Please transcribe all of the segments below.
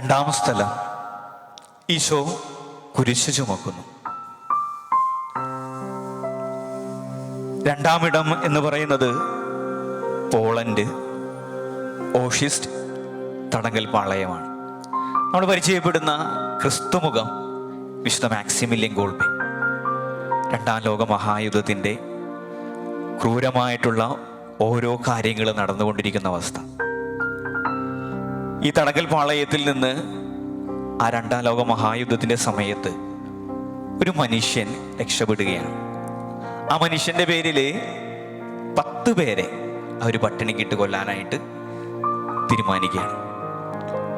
രണ്ടാം സ്ഥലം, ഈശോ കുരിശ് ചുമക്കുന്നു. രണ്ടാമിടം എന്ന് പറയുന്നത് പോളണ്ട് ഓഷിസ്റ്റ് തടങ്കൽ പാളയമാണ്. നമ്മൾ പരിചയപ്പെടുന്ന ക്രിസ്തുമുഖം വിശുദ്ധ മാക്സിമിലിയൻ കോൾബെ. രണ്ടാം ലോക മഹായുദ്ധത്തിൻ്റെ ക്രൂരമായിട്ടുള്ള ഓരോ കാര്യങ്ങൾ നടന്നുകൊണ്ടിരിക്കുന്ന അവസ്ഥ. ഈ തടങ്കൽ പാളയത്തിൽ നിന്ന് ആ രണ്ടാം ലോക മഹായുദ്ധത്തിൻ്റെ സമയത്ത് ഒരു മനുഷ്യൻ രക്ഷപ്പെടുകയാണ്. ആ മനുഷ്യൻ്റെ പേരിൽ 10 പേരെ അവർ പട്ടിണിക്കിട്ട് കൊല്ലാനായിട്ട് തീരുമാനിക്കുകയാണ്.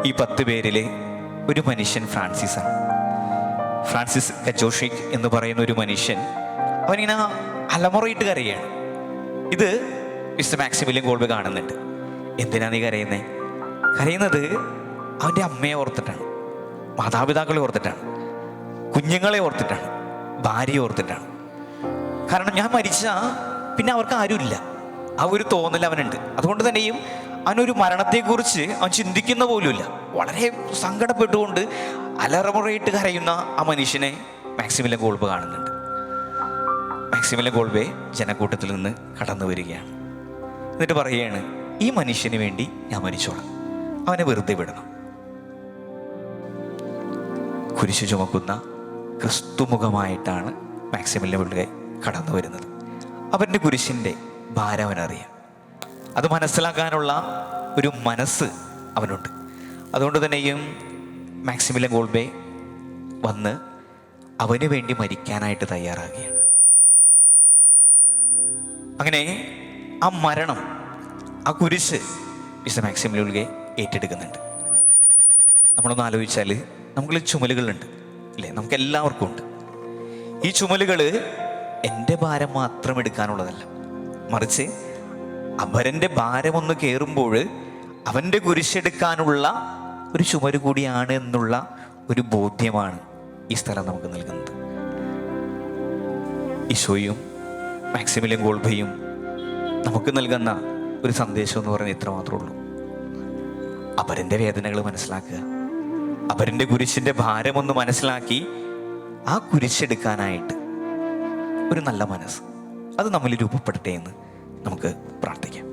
ഈ 10 പേരിൽ ഒരു മനുഷ്യൻ ഫ്രാൻസിസാണ്. ഫ്രാൻസിസ് കച്ചോഷിക് എന്ന് പറയുന്ന ഒരു മനുഷ്യൻ, അവനിങ്ങനെ അലമുറയിട്ട് കരയാണ്. ഇത് മിസ്റ്റർ മാക്സിമിലിയൻ കോൾബെ കാണുന്നുണ്ട്. എന്തിനാ നീ കരയുന്നത്? കരയുന്നത് അവൻ്റെ അമ്മയെ ഓർത്തിട്ടാണ്, മാതാപിതാക്കളെ ഓർത്തിട്ടാണ്, കുഞ്ഞുങ്ങളെ ഓർത്തിട്ടാണ്, ഭാര്യയെ ഓർത്തിട്ടാണ്. കാരണം ഞാൻ മരിച്ചാൽ പിന്നെ അവർക്ക് ആരുമില്ല, ആ ഒരു തോന്നൽ അവനുണ്ട്. അതുകൊണ്ട് തന്നെയും അവനൊരു മരണത്തെക്കുറിച്ച് അവൻ ചിന്തിക്കുന്ന പോലുമില്ല. വളരെ സങ്കടപ്പെട്ടുകൊണ്ട് അലറമുറയിട്ട് കരയുന്ന ആ മനുഷ്യനെ മാക്സിമിലിയൻ കോൾബെ കാണുന്നുണ്ട്. മാക്സിമിലിയൻ കോൾബെ ജനക്കൂട്ടത്തിൽ നിന്ന് കടന്നു വരികയാണ്. എന്നിട്ട് പറയുകയാണ്, ഈ മനുഷ്യന് വേണ്ടി ഞാൻ മരിച്ചോളാം, അവനെ വെറുതെ വിടണം. കുരിശു ചുമക്കുന്ന ക്രിസ്തുമുഖമായിട്ടാണ് മാക്സിമിലിയൻ കോൾബെ കടന്നു വരുന്നത്. അവൻ്റെ കുരിശിൻ്റെ ഭാരം അവനറിയാം. അത് മനസ്സിലാക്കാനുള്ള ഒരു മനസ്സ് അവനുണ്ട്. അതുകൊണ്ട് തന്നെയും മാക്സിമിലിയൻ കോൾബെ വന്ന് അവന് വേണ്ടി മരിക്കാനായിട്ട് തയ്യാറാകുകയാണ്. അങ്ങനെ ആ മരണം, ആ കുരിശ് മിസ്റ്റർ മാക്സിമിലിയൻ കോൾബെ ഏറ്റെടുക്കുന്നുണ്ട്. നമ്മളൊന്ന് ആലോചിച്ചാൽ നമുക്ക് ചുമലുകളുണ്ട് അല്ലേ? നമുക്ക് എല്ലാവർക്കും ഉണ്ട്. ഈ ചുമലുകൾ എൻ്റെ ഭാരം മാത്രം എടുക്കാനുള്ളതല്ല, മറിച്ച് അപരൻ്റെ ഭാരമൊന്ന് കയറുമ്പോൾ അവൻ്റെ കുരിശെടുക്കാനുള്ള ഒരു ചുമര് കൂടിയാണ് എന്നുള്ള ഒരു ബോധ്യമാണ് ഈ സ്ഥലം നമുക്ക് നൽകുന്നത്. ഈശോയും മാക്സിമിലിയൻ കോൾബെയും നമുക്ക് നൽകുന്ന ഒരു സന്ദേശം എന്ന് പറയുന്നത് ഇത്ര മാത്രമേ ഉള്ളൂ. അപരൻ്റെ വേദനകൾ മനസ്സിലാക്കുക, അപരൻ്റെ കുരിശിൻ്റെ ഭാരമൊന്ന് മനസ്സിലാക്കി ആ കുരിശെടുക്കാനായിട്ട് ഒരു നല്ല മനസ്സ് അത് നമ്മളിൽ രൂപപ്പെടട്ടെ എന്ന് നമുക്ക് പ്രാർത്ഥിക്കാം.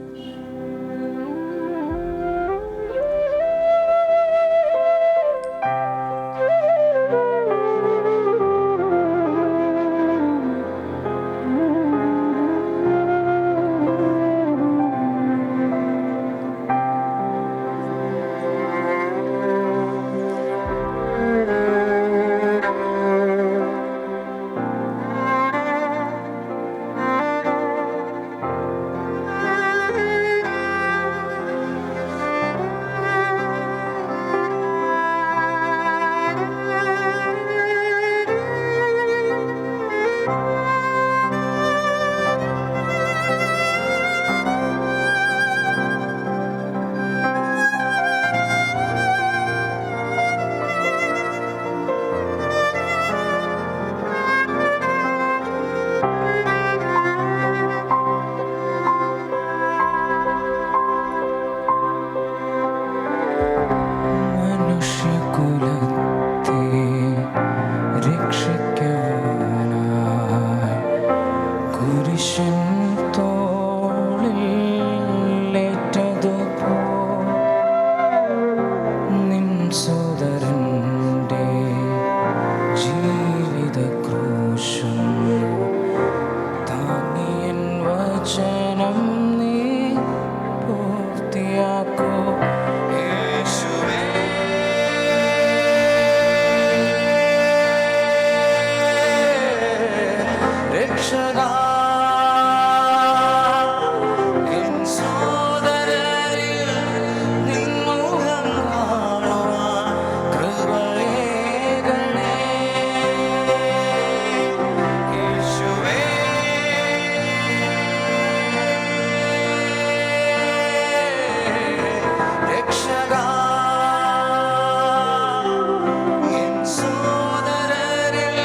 സോദരരിൽ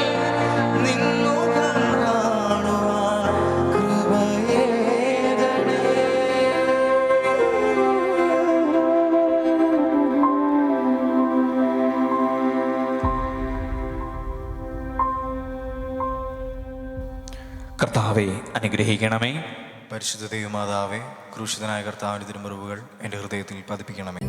നിന്നുകം കാണുവാൻ കർത്താവെ അനുഗ്രഹിക്കണമേ. പരിശുദ്ധ ദൈവമാതാവേ, ക്രൂശിതനായ കർത്താവിൻ്റെ തിരുമുറിവുകൾ എൻ്റെ ഹൃദയത്തിൽ പതിപ്പിക്കണമേ.